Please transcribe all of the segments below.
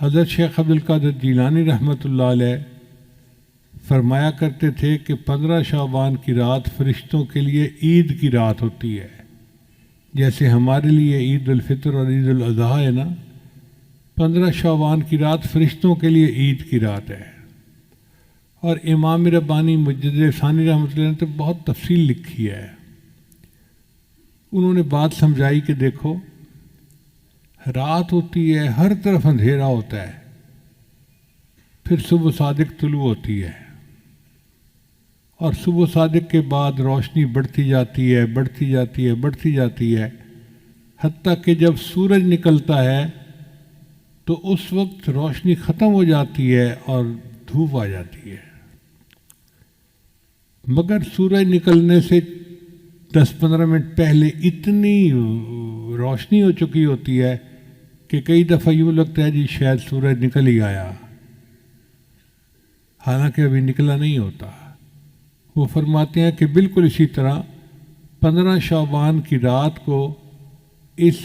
حضرت شیخ عبدالقادر جیلانی رحمۃ اللہ علیہ فرمایا کرتے تھے کہ 15 شعبان کی رات فرشتوں کے لیے عید کی رات ہوتی ہے، جیسے ہمارے لیے عید الفطر اور عید الاضحیٰ ہے نا۔ 15 شعبان کی رات فرشتوں کے لیے عید کی رات ہے۔ اور امام ربانی مجدد ثانی رحمۃ اللہ نے تو بہت تفصیل لکھی ہے۔ انہوں نے بات سمجھائی کہ دیکھو، رات ہوتی ہے، ہر طرف اندھیرا ہوتا ہے، پھر صبح صادق طلوع ہوتی ہے، اور صبح صادق کے بعد روشنی بڑھتی جاتی ہے، بڑھتی جاتی ہے، بڑھتی جاتی ہے، حتیٰ کہ جب سورج نکلتا ہے تو اس وقت روشنی ختم ہو جاتی ہے اور دھوپ آ جاتی ہے۔ مگر سورج نکلنے سے 10-15 منٹ پہلے اتنی روشنی ہو چکی ہوتی ہے کہ کئی دفعہ یوں لگتا ہے جی شاید سورج نکل ہی آیا، حالانکہ ابھی نکلا نہیں ہوتا۔ وہ فرماتے ہیں کہ بالکل اسی طرح 15 شعبان کی رات کو اس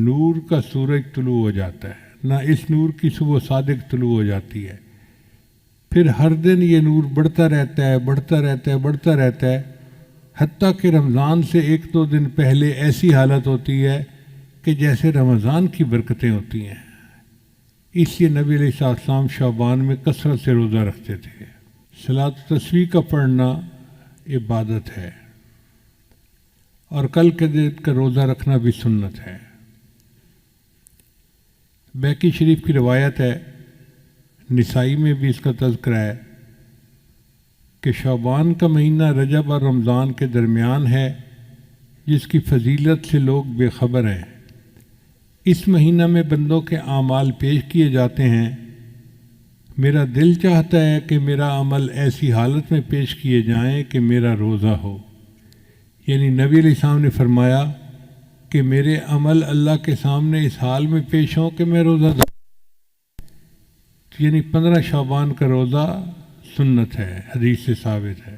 نور کا سورج طلوع ہو جاتا ہے، نہ اس نور کی صبح صادق طلوع ہو جاتی ہے۔ پھر ہر دن یہ نور بڑھتا رہتا ہے، بڑھتا رہتا ہے، بڑھتا رہتا ہے، حتیٰ کہ رمضان سے 1-2 دن پہلے ایسی حالت ہوتی ہے کہ جیسے رمضان کی برکتیں ہوتی ہیں۔ اس لیے نبی علیہ السلام شعبان میں کثرت سے روزہ رکھتے تھے۔ صلاۃ و تسبیح کا پڑھنا عبادت ہے، اور کل کے دن کا روزہ رکھنا بھی سنت ہے۔ بیکی شریف کی روایت ہے، نسائی میں بھی اس کا تذکرہ ہے کہ شعبان کا مہینہ رجب اور رمضان کے درمیان ہے، جس کی فضیلت سے لوگ بے خبر ہیں۔ اس مہینہ میں بندوں کے اعمال پیش کیے جاتے ہیں۔ میرا دل چاہتا ہے کہ میرا عمل ایسی حالت میں پیش کیے جائیں کہ میرا روزہ ہو، یعنی نبی علیہ السلام نے فرمایا کہ میرے عمل اللہ کے سامنے اس حال میں پیش ہوں کہ میں روزہ دار، یعنی 15 شعبان کا روزہ سنت ہے، حدیث سے ثابت ہے۔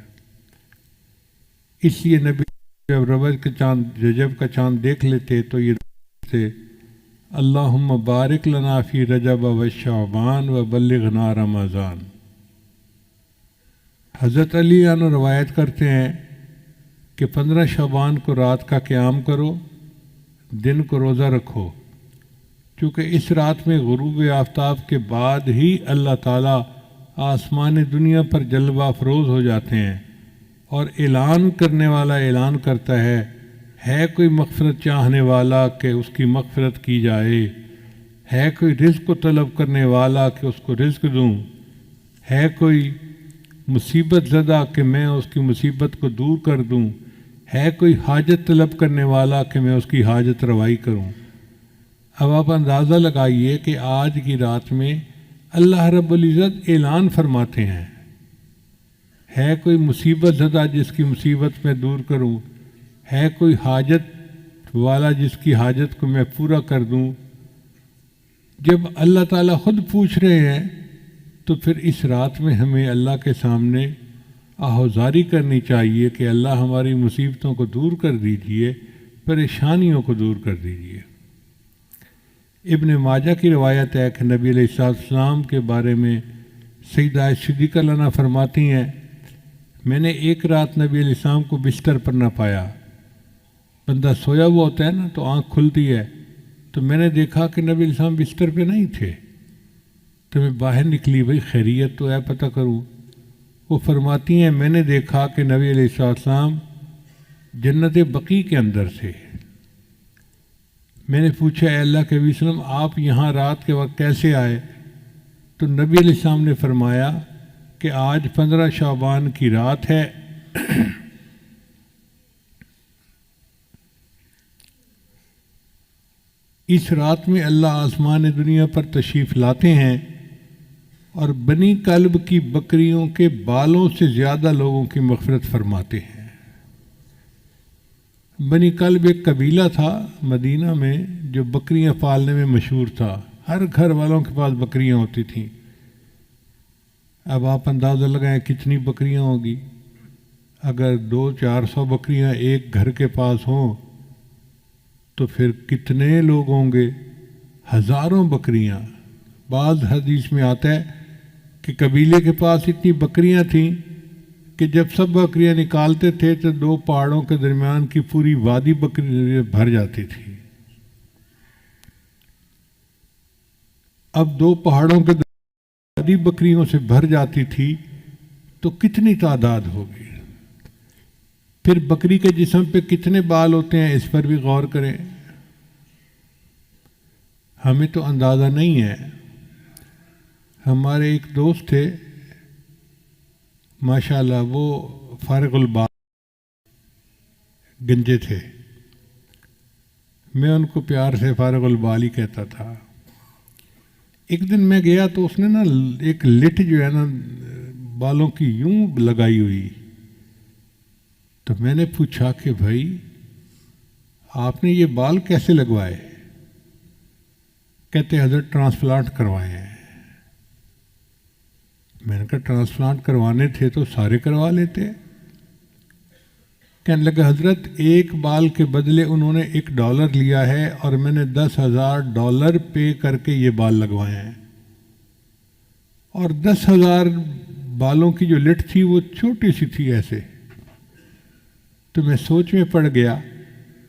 اس لیے نبی جب رجب کا چاند دیکھ لیتے تو یہ سے اللہم بارک لنا فی رجب و شعبان و بلغنا رمضان۔ حضرت علی عنہ روایت کرتے ہیں کہ 15 شعبان کو رات کا قیام کرو، دن کو روزہ رکھو، چونکہ اس رات میں غروب آفتاب کے بعد ہی اللہ تعالیٰ آسمان دنیا پر جلوہ افروز ہو جاتے ہیں، اور اعلان کرنے والا اعلان کرتا ہے کوئی مغفرت چاہنے والا کہ اس کی مغفرت کی جائے، ہے کوئی رزق کو طلب کرنے والا کہ اس کو رزق دوں، ہے کوئی مصیبت زدہ کہ میں اس کی مصیبت کو دور کر دوں، ہے کوئی حاجت طلب کرنے والا کہ میں اس کی حاجت روائی کروں۔ اب آپ اندازہ لگائیے کہ آج کی رات میں اللہ رب العزت اعلان فرماتے ہیں، ہے کوئی مصیبت زدہ جس کی مصیبت میں دور کروں، ہے کوئی حاجت والا جس کی حاجت کو میں پورا کر دوں۔ جب اللہ تعالیٰ خود پوچھ رہے ہیں تو پھر اس رات میں ہمیں اللہ کے سامنے آہوزاری کرنی چاہیے کہ اللہ ہماری مصیبتوں کو دور کر دیجئے، پریشانیوں کو دور کر دیجئے۔ ابن ماجہ کی روایت ہے کہ نبی علیہ السلام کے بارے میں سیدہ صدیقہ عنہا فرماتی ہیں، میں نے ایک رات نبی علیہ السلام کو بستر پر نہ پایا۔ بندہ سویا ہوا ہوتا ہے نا تو آنکھ کھلتی ہے، تو میں نے دیکھا کہ نبی علیہ السلام بستر پہ نہیں تھے، تو میں باہر نکلی، بھائی خیریت تو ہے پتہ کروں۔ وہ فرماتی ہیں میں نے دیکھا کہ نبی علیہ السلام جنت بقیع کے اندر تھے۔ میں نے پوچھا اے اللہ کے نبی صلی اللہ علیہ وسلم آپ یہاں رات کے وقت کیسے آئے؟ تو نبی علیہ السلام نے فرمایا کہ آج 15 شعبان کی رات ہے، اس رات میں اللہ آسمان دنیا پر تشریف لاتے ہیں اور بنی کلب کی بکریوں کے بالوں سے زیادہ لوگوں کی مغفرت فرماتے ہیں۔ بنی کلب ایک قبیلہ تھا مدینہ میں جو بکریاں پالنے میں مشہور تھا، ہر گھر والوں کے پاس بکریاں ہوتی تھیں۔ اب آپ اندازہ لگائیں کتنی بکریاں ہوگی، اگر 200-400 بکریاں ایک گھر کے پاس ہوں تو پھر کتنے لوگ ہوں گے، ہزاروں بکریاں۔ بعض حدیث میں آتا ہے کہ قبیلے کے پاس اتنی بکریاں تھیں کہ جب سب بکریاں نکالتے تھے تو 2 پہاڑوں کے درمیان کی پوری وادی بکری بھر جاتی تھی۔ اب 2 پہاڑوں کے وادی بکریوں سے بھر جاتی تھی تو کتنی تعداد ہوگی؟ پھر بکری کے جسم پہ کتنے بال ہوتے ہیں اس پر بھی غور کریں۔ ہمیں تو اندازہ نہیں ہے۔ ہمارے ایک دوست تھے ماشاءاللہ، وہ فارغ البال گنجے تھے، میں ان کو پیار سے فارغ البال ہی کہتا تھا۔ ایک دن میں گیا تو اس نے نا ایک لٹ جو ہے نا بالوں کی یوں لگائی ہوئی، تو میں نے پوچھا کہ بھائی آپ نے یہ بال کیسے لگوائے؟ کہتے حضرت ٹرانسپلانٹ کروائے ہیں۔ میں نے کہا ٹرانسپلانٹ کروانے تھے تو سارے کروا لیتے۔ کہنے لگا حضرت ایک بال کے بدلے انہوں نے $1 لیا ہے اور میں نے $10,000 پے کر کے یہ بال لگوائے ہیں، اور 10,000 بالوں کی جو لٹ تھی وہ چھوٹی سی تھی ایسے۔ تو میں سوچ میں پڑ گیا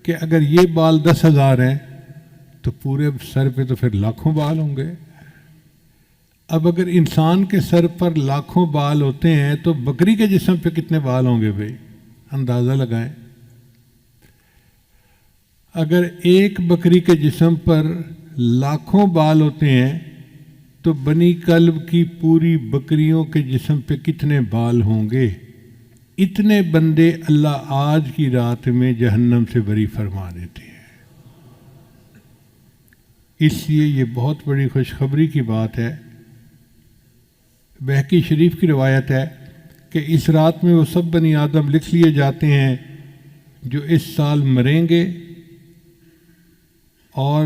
کہ اگر یہ بال 10,000 ہیں تو پورے سر پہ تو پھر لاکھوں بال ہوں گے۔ اب اگر انسان کے سر پر لاکھوں بال ہوتے ہیں تو بکری کے جسم پہ کتنے بال ہوں گے بھائی؟ اندازہ لگائیں۔ اگر ایک بکری کے جسم پر لاکھوں بال ہوتے ہیں تو بنی کلب کی پوری بکریوں کے جسم پہ کتنے بال ہوں گے؟ اتنے بندے اللہ آج کی رات میں جہنم سے بری فرما دیتے ہیں۔ اس لیے یہ بہت بڑی خوشخبری کی بات ہے۔ بہقی شریف کی روایت ہے کہ اس رات میں وہ سب بنی آدم لکھ لیے جاتے ہیں جو اس سال مریں گے، اور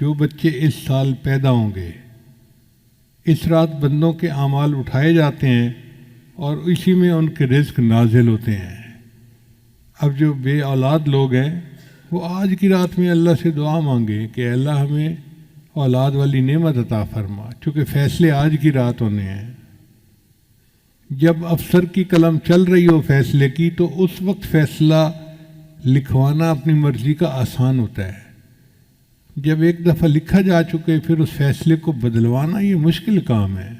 جو بچے اس سال پیدا ہوں گے۔ اس رات بندوں کے اعمال اٹھائے جاتے ہیں اور اسی میں ان کے رزق نازل ہوتے ہیں۔ اب جو بے اولاد لوگ ہیں وہ آج کی رات میں اللہ سے دعا مانگے کہ اللہ ہمیں اولاد والی نعمت عطا فرما، چونکہ فیصلے آج کی رات ہونے ہیں۔ جب افسر کی قلم چل رہی ہو فیصلے کی تو اس وقت فیصلہ لکھوانا اپنی مرضی کا آسان ہوتا ہے۔ جب ایک دفعہ لکھا جا چکے پھر اس فیصلے کو بدلوانا یہ مشکل کام ہے۔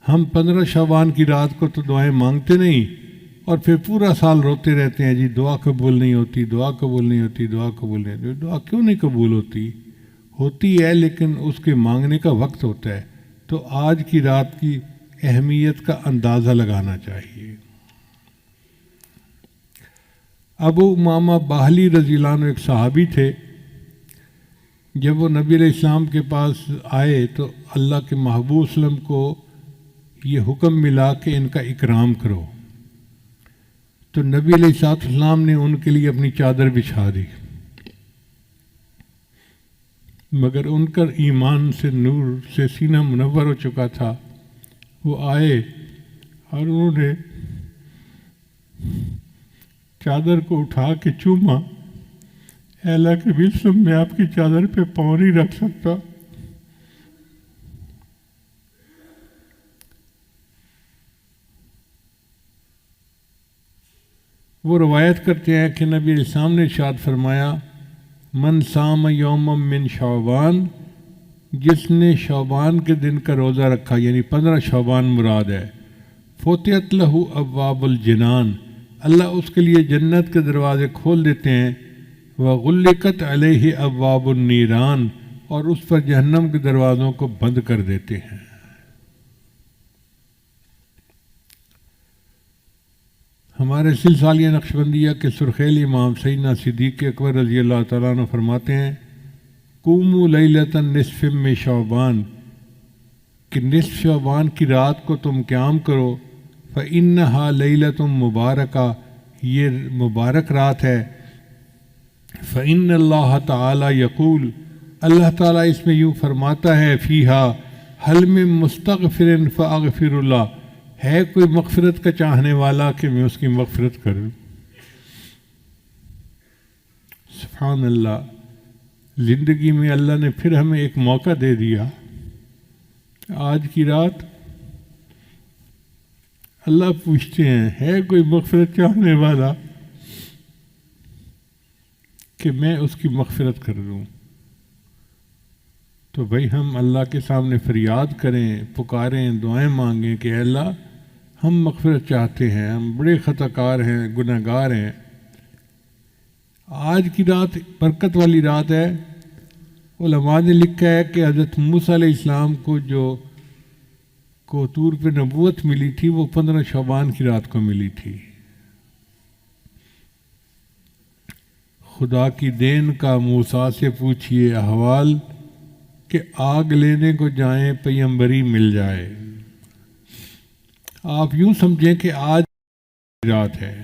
ہم 15 شعبان کی رات کو تو دعائیں مانگتے نہیں اور پھر پورا سال روتے رہتے ہیں، جی دعا قبول نہیں ہوتی، دعا قبول نہیں ہوتی، دعا قبول نہیں ہوتی۔ دعا کیوں نہیں قبول ہوتی ہے لیکن اس کے مانگنے کا وقت ہوتا ہے۔ تو آج کی رات کی اہمیت کا اندازہ لگانا چاہیے۔ ابو امامہ باہلی رضی اللہ عنہ ایک صحابی تھے۔ جب وہ نبی علیہ السلام کے پاس آئے تو اللہ کے محبوب وسلم کو یہ حکم ملا کہ ان کا اکرام کرو، تو نبی علیہ السلام نے ان کے لیے اپنی چادر بچھا دی، مگر ان کا ایمان سے نور سے سینہ منور ہو چکا تھا۔ وہ آئے اور انہوں نے چادر کو اٹھا کے چوما، اے اللہ کے وسلم میں آپ کی چادر پہ پاؤں نہیں رکھ سکتا۔ وہ روایت کرتے ہیں کہ نبی علیہ السلام نے ارشاد فرمایا، من صام یوم من شعبان، جس نے شعبان کے دن کا روزہ رکھا، یعنی 15 شعبان مراد ہے، فتحت لہ ابواب الجنان، اللہ اس کے لیے جنت کے دروازے کھول دیتے ہیں، وغلقت علیہ ابواب النیران، اور اس پر جہنم کے دروازوں کو بند کر دیتے ہیں۔ ہمارے سلسلیہ نقشبندیہ کے سرخیل امام سیدنا صدیق اکبر رضی اللہ تعالیٰ عنہ فرماتے ہیں، قوموا لیلۃ نصف من شعبان، کہ نصف شعبان کی رات کو تم قیام کرو، فإنہا لیلۃ مبارکہ، یہ مبارک رات ہے، فإن اللہ تعالی یقول، اللہ تعالیٰ اس میں یوں فرماتا ہے، فیہا حل من مستغفر فاغفر اللہ، ہے کوئی مغفرت کا چاہنے والا کہ میں اس کی مغفرت کروں۔ سبحان اللہ۔ زندگی میں اللہ نے پھر ہمیں ایک موقع دے دیا. آج کی رات اللہ پوچھتے ہیں ہے کوئی مغفرت چاہنے والا کہ میں اس کی مغفرت کر دوں. تو بھائی ہم اللہ کے سامنے فریاد کریں، پکاریں، دعائیں مانگیں کہ اے اللہ ہم مغفرت چاہتے ہیں، ہم بڑے خطا کار ہیں، گناہ گار ہیں. آج کی رات برکت والی رات ہے. علماء نے لکھا ہے کہ حضرت موسیٰ علیہ السلام کو طور پہ نبوت ملی تھی، وہ 15 شعبان کی رات کو ملی تھی. خدا کی دین کا موسیٰ سے پوچھئے احوال کہ آگ لینے کو جائیں پیمبری مل جائے. آپ یوں سمجھیں کہ آج کی رات ہے،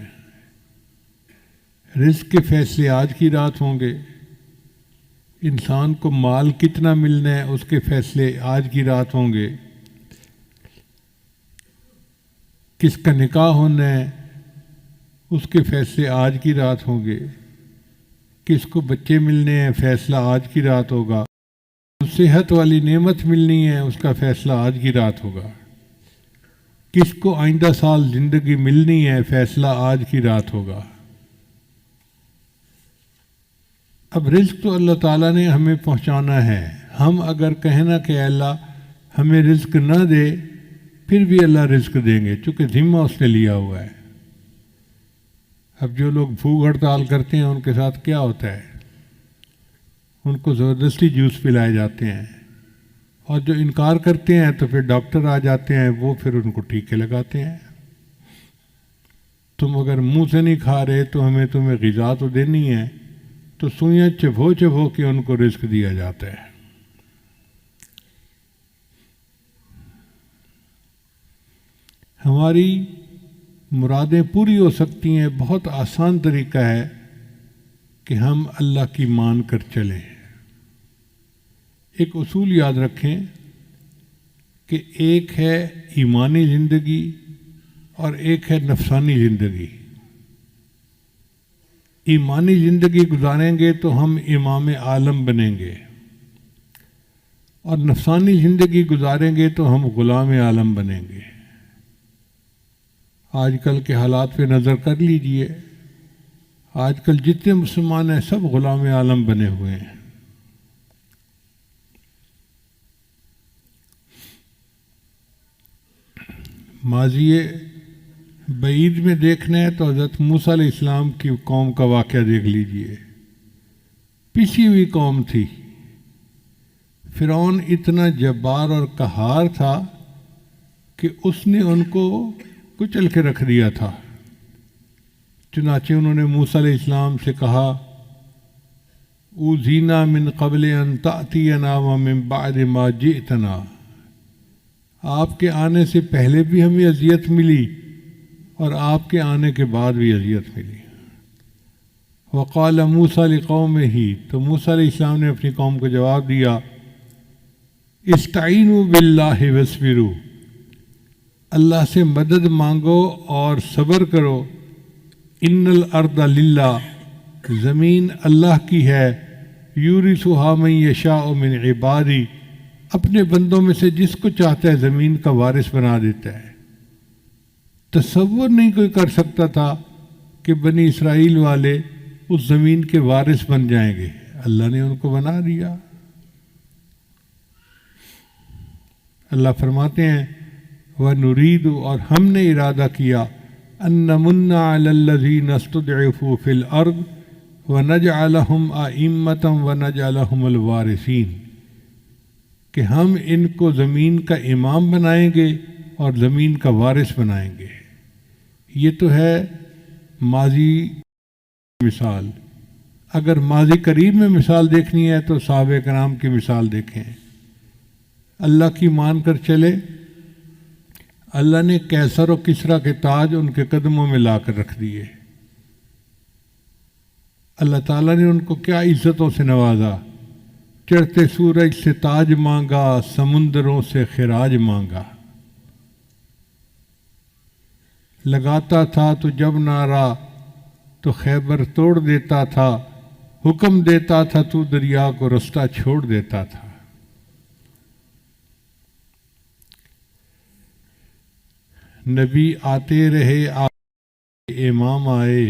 رزق کے فیصلے آج کی رات ہوں گے، انسان کو مال کتنا ملنا ہے اس کے فیصلے آج کی رات ہوں گے، کس کا نکاح ہونا ہے اس کے فیصلے آج کی رات ہوں گے، کس کو بچے ملنے ہیں فیصلہ آج کی رات ہوگا، صحت والی نعمت ملنی ہے اس کا فیصلہ آج کی رات ہوگا، کس کو آئندہ سال زندگی ملنی ہے فیصلہ آج کی رات ہوگا. اب رزق تو اللہ تعالیٰ نے ہمیں پہنچانا ہے. ہم اگر کہنا کہ اللہ ہمیں رزق نہ دے پھر بھی اللہ رزق دیں گے، چونکہ ذمہ اس نے لیا ہوا ہے. اب جو لوگ بھوک ہڑتال کرتے ہیں ان کے ساتھ کیا ہوتا ہے؟ ان کو زبردستی جوس پلائے جاتے ہیں، اور جو انکار کرتے ہیں تو پھر ڈاکٹر آ جاتے ہیں، وہ پھر ان کو ٹیکے لگاتے ہیں. تم اگر منہ سے نہیں کھا رہے تو ہمیں تمہیں غذا تو دینی ہے، تو سوئیاں چبھو چبھو کے ان کو رزق دیا جاتا ہے. ہماری مرادیں پوری ہو سکتی ہیں. بہت آسان طریقہ ہے کہ ہم اللہ کی مان کر چلیں. ایک اصول یاد رکھیں کہ ایک ہے ایمانی زندگی اور ایک ہے نفسانی زندگی. ایمانی زندگی گزاریں گے تو ہم امام عالم بنیں گے، اور نفسانی زندگی گزاریں گے تو ہم غلام عالم بنیں گے. آج کل کے حالات پہ نظر کر لیجئے، آج کل جتنے مسلمان ہیں سب غلام عالم بنے ہوئے ہیں. ماضی بعید میں دیکھنا ہے تو حضرت موسیٰ علیہ السلام کی قوم کا واقعہ دیکھ لیجئے. پسی ہوئی قوم تھی. فرعون اتنا جبار اور قہار تھا کہ اس نے ان کو کچل کے رکھ دیا تھا. چنانچہ انہوں نے موسیٰ علیہ السلام سے کہا اوذینا من قبل ان تأتینا ومن بعد ما جئتنا. آپ کے آنے سے پہلے بھی ہمیں اذیت ملی اور آپ کے آنے کے بعد بھی اذیت ملی. وقال موسیٰ لقومہ، تو موسیٰ علیہ السلام نے اپنی قوم کو جواب دیا استعینوا باللہ واصبروا، اللہ سے مدد مانگو اور صبر کرو. ان الارض للہ، زمین اللہ کی ہے. یورثھا من یشاء من عبادی، اپنے بندوں میں سے جس کو چاہتا ہے زمین کا وارث بنا دیتا ہے. تصور نہیں کوئی کر سکتا تھا کہ بنی اسرائیل والے اس زمین کے وارث بن جائیں گے. اللہ نے ان کو بنا دیا. اللہ فرماتے ہیں وَنُرِيدُ، اور ہم نے ارادہ کیا أَن نَمُنَّ عَلَى الَّذِينَ اسْتُضْعِفُوا فِي الْأَرْضِ وَنَجْعَلَهُمْ أَئِمَّةً وَنَجْعَلَهُمُ الْوَارِثِينَ، کہ ہم ان کو زمین کا امام بنائیں گے اور زمین کا وارث بنائیں گے. یہ تو ہے ماضی مثال. اگر ماضی قریب میں مثال دیکھنی ہے تو صحابہ کرام کی مثال دیکھیں. اللہ کی مان کر چلے. اللہ نے کیسر و کسریٰ کے تاج ان کے قدموں میں لا کر رکھ دیے. اللہ تعالیٰ نے ان کو کیا عزتوں سے نوازا. چڑھتے سورج سے تاج مانگا، سمندروں سے خراج مانگا. لگاتا تھا تو جب نعرہ تو خیبر توڑ دیتا تھا. حکم دیتا تھا تو دریا کو رستہ چھوڑ دیتا تھا۔ نبی آتے رہے امام آئے،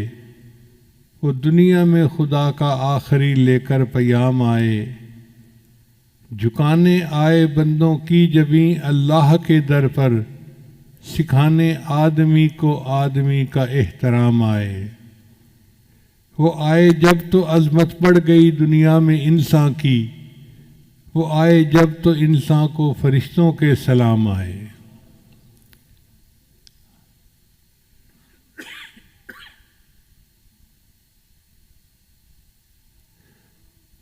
وہ دنیا میں خدا کا آخری لے کر پیام آئے، جھکانے آئے بندوں کی جبیں اللہ کے در پر، سکھانے آدمی کو آدمی کا احترام آئے۔ وہ آئے جب تو عظمت بڑھ گئی دنیا میں انسان کی، وہ آئے جب تو انسان کو فرشتوں کے سلام آئے۔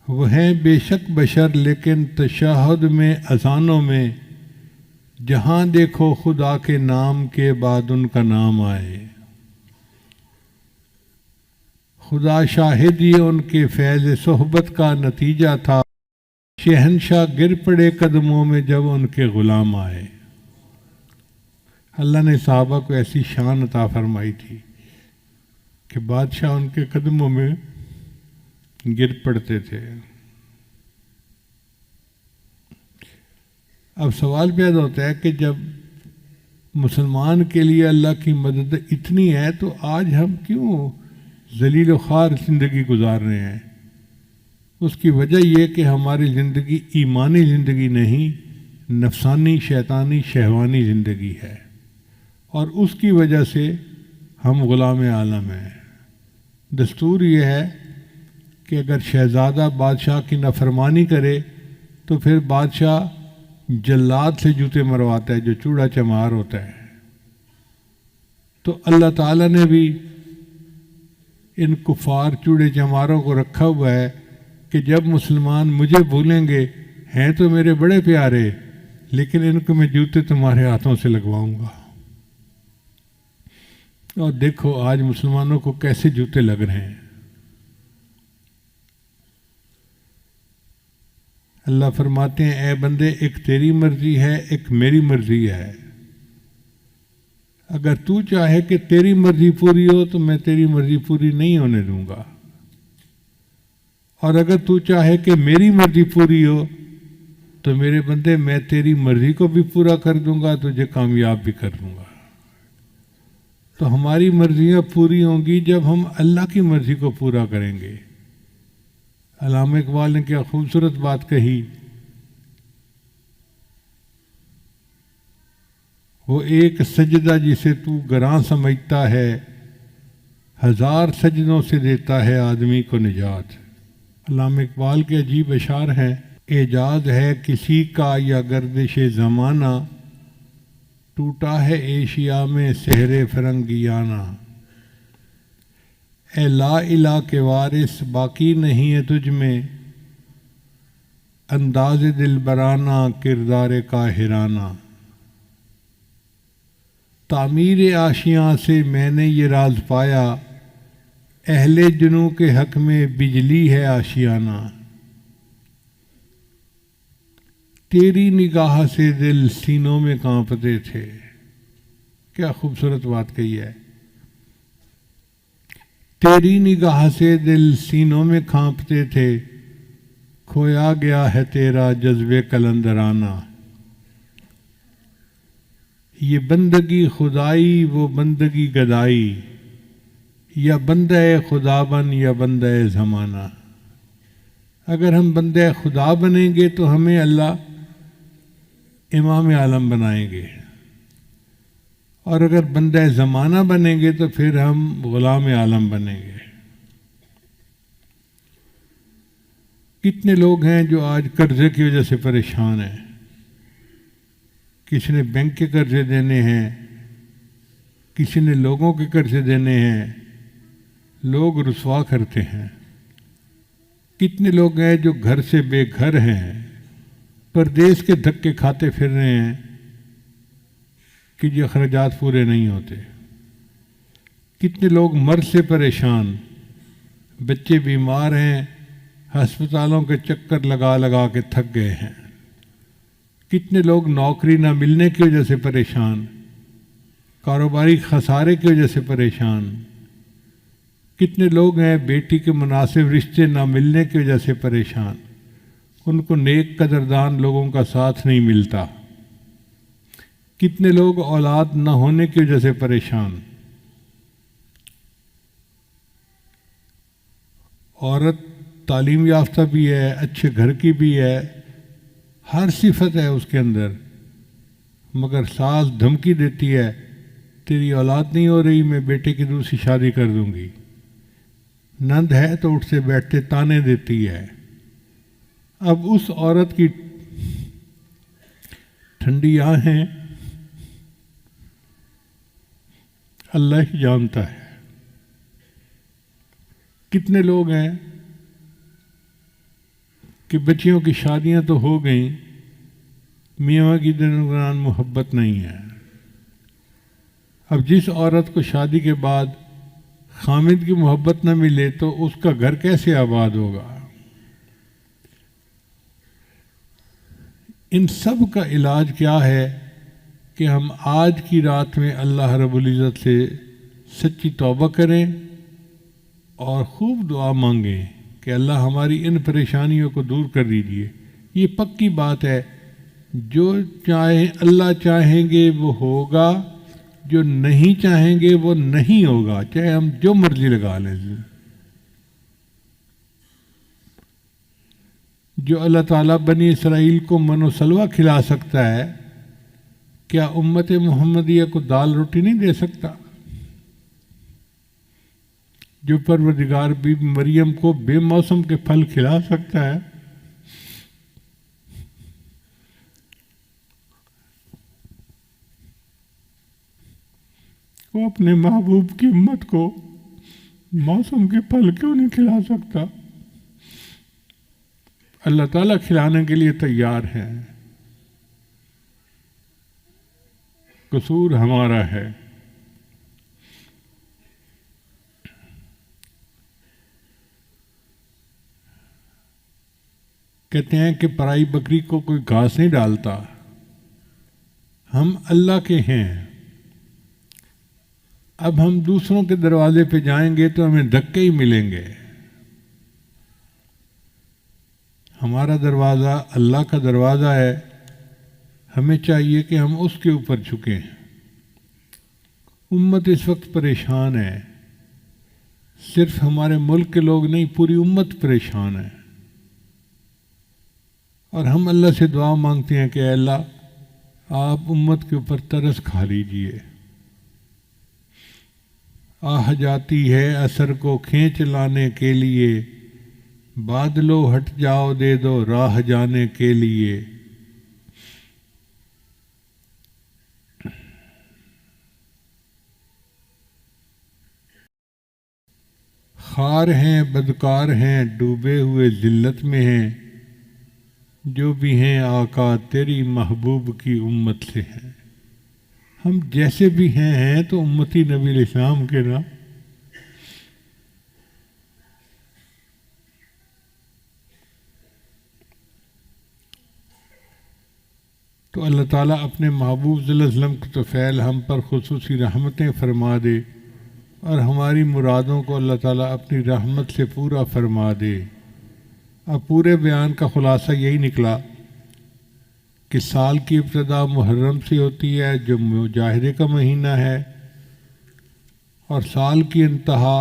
وہ ہیں بے شک بشر لیکن تشہد میں اذانوں میں، جہاں دیکھو خدا کے نام کے بعد ان کا نام آئے۔ خدا شاہد یہ ان کے فیض صحبت کا نتیجہ تھا، شہنشاہ گر پڑے قدموں میں جب ان کے غلام آئے۔ اللہ نے صحابہ کو ایسی شان عطا فرمائی تھی کہ بادشاہ ان کے قدموں میں گر پڑتے تھے۔ اب سوال پیدا ہوتا ہے کہ جب مسلمان کے لیے اللہ کی مدد اتنی ہے تو آج ہم کیوں ذلیل و خوار زندگی گزار رہے ہیں؟ اس کی وجہ یہ کہ ہماری زندگی ایمانی زندگی نہیں، نفسانی شیطانی شہوانی زندگی ہے، اور اس کی وجہ سے ہم غلام عالم ہیں۔ دستور یہ ہے کہ اگر شہزادہ بادشاہ کی نافرمانی کرے تو پھر بادشاہ جلاد سے جوتے مرواتا ہے، جو چوڑا چمار ہوتا ہے۔ تو اللہ تعالیٰ نے بھی ان کفار چوڑے چماروں کو رکھا ہوا ہے کہ جب مسلمان مجھے بھولیں گے، ہیں تو میرے بڑے پیارے، لیکن ان کو میں جوتے تمہارے ہاتھوں سے لگواؤں گا۔ اور دیکھو آج مسلمانوں کو کیسے جوتے لگ رہے ہیں۔ اللہ فرماتے ہیں اے بندے، ایک تیری مرضی ہے، ایک میری مرضی ہے۔ اگر تو چاہے کہ تیری مرضی پوری ہو تو میں تیری مرضی پوری نہیں ہونے دوں گا، اور اگر تو چاہے کہ میری مرضی پوری ہو تو میرے بندے میں تیری مرضی کو بھی پورا کر دوں گا، تجھے کامیاب بھی کر دوں گا۔ تو ہماری مرضیاں پوری ہوں گی جب ہم اللہ کی مرضی کو پورا کریں گے۔ علامہ اقبال نے کیا خوبصورت بات کہی، وہ ایک سجدہ جسے تو گراں سمجھتا ہے، ہزار سجدوں سے دیتا ہے آدمی کو نجات۔ علامہ اقبال کے عجیب اشعار ہیں، اعجاز ہے کسی کا یا گردش زمانہ، ٹوٹا ہے ایشیا میں سحر فرنگیانہ۔ اے لا الہ کے وارث باقی نہیں ہے تجھ میں، انداز دلبرانہ کردار قاہرانہ۔ تعمیر آشیاں سے میں نے یہ راز پایا، اہل جنوں کے حق میں بجلی ہے آشیانہ۔ تیری نگاہ سے دل سینوں میں کانپتے تھے۔ کیا خوبصورت بات کہی ہے، تیری نگاہ سے دل سینوں میں کانپتے تھے، کھویا گیا ہے تیرا جذبے قلندرانہ۔ یہ بندگی خدائی وہ بندگی گدائی، یا بندہ خدا بن یا بندہ زمانہ۔ اگر ہم بندہ خدا بنیں گے تو ہمیں اللہ امام عالم بنائیں گے، اور اگر بندہ زمانہ بنیں گے تو پھر ہم غلام عالم بنیں گے۔ کتنے لوگ ہیں جو آج قرضے کی وجہ سے پریشان ہیں، کسی نے بینک کے قرضے دینے ہیں، کسی نے لوگوں کے قرضے دینے ہیں، لوگ رسوا کرتے ہیں۔ کتنے لوگ ہیں جو گھر سے بے گھر ہیں، پردیس کے دھکے کھاتے پھر رہے ہیں کہ یہ اخراجات پورے نہیں ہوتے۔ کتنے لوگ مرض سے پریشان، بچے بیمار ہیں، ہسپتالوں کے چکر لگا لگا کے تھک گئے ہیں۔ کتنے لوگ نوکری نہ ملنے کی وجہ سے پریشان، کاروباری خسارے کی وجہ سے پریشان۔ کتنے لوگ ہیں بیٹی کے مناسب رشتے نہ ملنے کی وجہ سے پریشان، ان کو نیک قدردان لوگوں کا ساتھ نہیں ملتا۔ کتنے لوگ اولاد نہ ہونے کی وجہ سے پریشان۔ عورت تعلیم یافتہ بھی ہے، اچھے گھر کی بھی ہے، ہر صفت ہے اس کے اندر، مگر ساس دھمکی دیتی ہے تیری اولاد نہیں ہو رہی، میں بیٹے کی دوسری شادی کر دوں گی۔ نند ہے تو اٹھتے بیٹھتے تانے دیتی ہے۔ اب اس عورت کی ٹھنڈی آنکھیں اللہ ہی جانتا ہے۔ کتنے لوگ ہیں کہ بچیوں کی شادیاں تو ہو گئیں، میاں کی درمیان محبت نہیں ہے۔ اب جس عورت کو شادی کے بعد خامد کی محبت نہ ملے تو اس کا گھر کیسے آباد ہوگا؟ ان سب کا علاج کیا ہے کہ ہم آج کی رات میں اللہ رب العزت سے سچی توبہ کریں اور خوب دعا مانگیں کہ اللہ ہماری ان پریشانیوں کو دور کر دیجیے۔ یہ پکی بات ہے، جو چاہیں اللہ چاہیں گے وہ ہوگا، جو نہیں چاہیں گے وہ نہیں ہوگا، چاہے ہم جو مرضی لگا لیں۔ جو اللہ تعالیٰ بنی اسرائیل کو من و سلوہ کھلا سکتا ہے، کیا امت محمدیہ کو دال روٹی نہیں دے سکتا؟ جو پروردگار بی مریم کو بے موسم کے پھل کھلا سکتا ہے، وہ اپنے محبوب کی امت کو موسم کے پھل کیوں نہیں کھلا سکتا؟ اللہ تعالیٰ کھلانے کے لیے تیار ہے، قصور ہمارا ہے۔ کہتے ہیں کہ پرائی بکری کو کوئی گھاس نہیں ڈالتا، ہم اللہ کے ہیں۔ اب ہم دوسروں کے دروازے پہ جائیں گے تو ہمیں دھکے ہی ملیں گے۔ ہمارا دروازہ اللہ کا دروازہ ہے، ہمیں چاہیے کہ ہم اس کے اوپر جھکیں۔ امت اس وقت پریشان ہے، صرف ہمارے ملک کے لوگ نہیں، پوری امت پریشان ہے، اور ہم اللہ سے دعا مانگتے ہیں کہ اے اللہ آپ امت کے اوپر ترس کھا لیجئے۔ آہ جاتی ہے اثر کو کھینچ لانے کے لیے، بادلو ہٹ جاؤ دے دو راہ جانے کے لیے۔ خار ہیں بدکار ہیں ڈوبے ہوئے ذلت میں ہیں، جو بھی ہیں آقا تیری محبوب کی امت سے ہیں۔ ہم جیسے بھی ہیں تو امتی نبی علیہ السلام کے نا۔ تو اللہ تعالیٰ اپنے محبوب صلی اللہ علیہ وسلم کی طفیل ہم پر خصوصی رحمتیں فرما دے، اور ہماری مرادوں کو اللہ تعالیٰ اپنی رحمت سے پورا فرما دے۔ اب پورے بیان کا خلاصہ یہی نکلا کہ سال کی ابتدا محرم سے ہوتی ہے جو مجاہدے کا مہینہ ہے، اور سال کی انتہا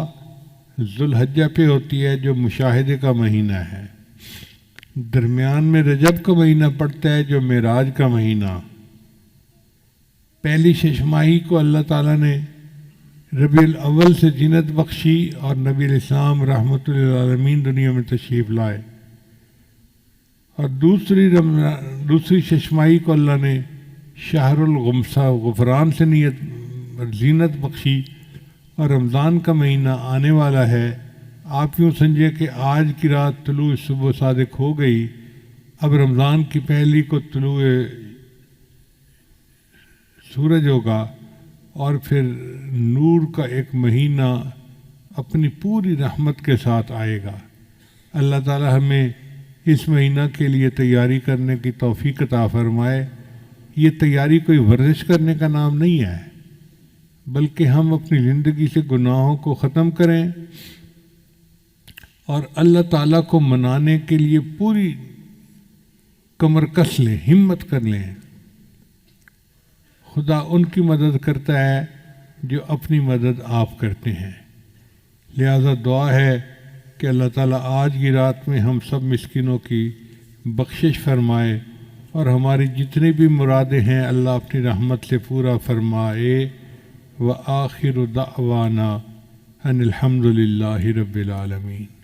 ذوالحجہ پہ ہوتی ہے جو مشاہدے کا مہینہ ہے۔ درمیان میں رجب کا مہینہ پڑتا ہے جو معراج کا مہینہ۔ پہلی ششماہی کو اللہ تعالیٰ نے ربیع الاول سے زینت بخشی اور نبی علیہ السلام رحمۃ للعالمین دنیا میں تشریف لائے، اور دوسری ششماہی کو اللہ نے شہر الغمسہ غفران سے زینت بخشی، اور رمضان کا مہینہ آنے والا ہے۔ آپ یوں سمجھے کہ آج کی رات طلوع صبح صادق ہو گئی، اب رمضان کی پہلی کو طلوع سورج ہوگا، اور پھر نور کا ایک مہینہ اپنی پوری رحمت کے ساتھ آئے گا۔ اللہ تعالی ہمیں اس مہینہ کے لیے تیاری کرنے کی توفیق عطا فرمائے۔ یہ تیاری کوئی ورزش کرنے کا نام نہیں ہے، بلکہ ہم اپنی زندگی سے گناہوں کو ختم کریں اور اللہ تعالیٰ کو منانے کے لیے پوری کمر کس لیں، ہمت کر لیں۔ خدا ان کی مدد کرتا ہے جو اپنی مدد آپ کرتے ہیں۔ لہذا دعا ہے کہ اللہ تعالیٰ آج کی رات میں ہم سب مسکینوں کی بخشش فرمائے اور ہماری جتنی بھی مرادیں ہیں اللہ اپنی رحمت سے پورا فرمائے۔ وآخر دعوانا ان الحمد للہ رب العالمین۔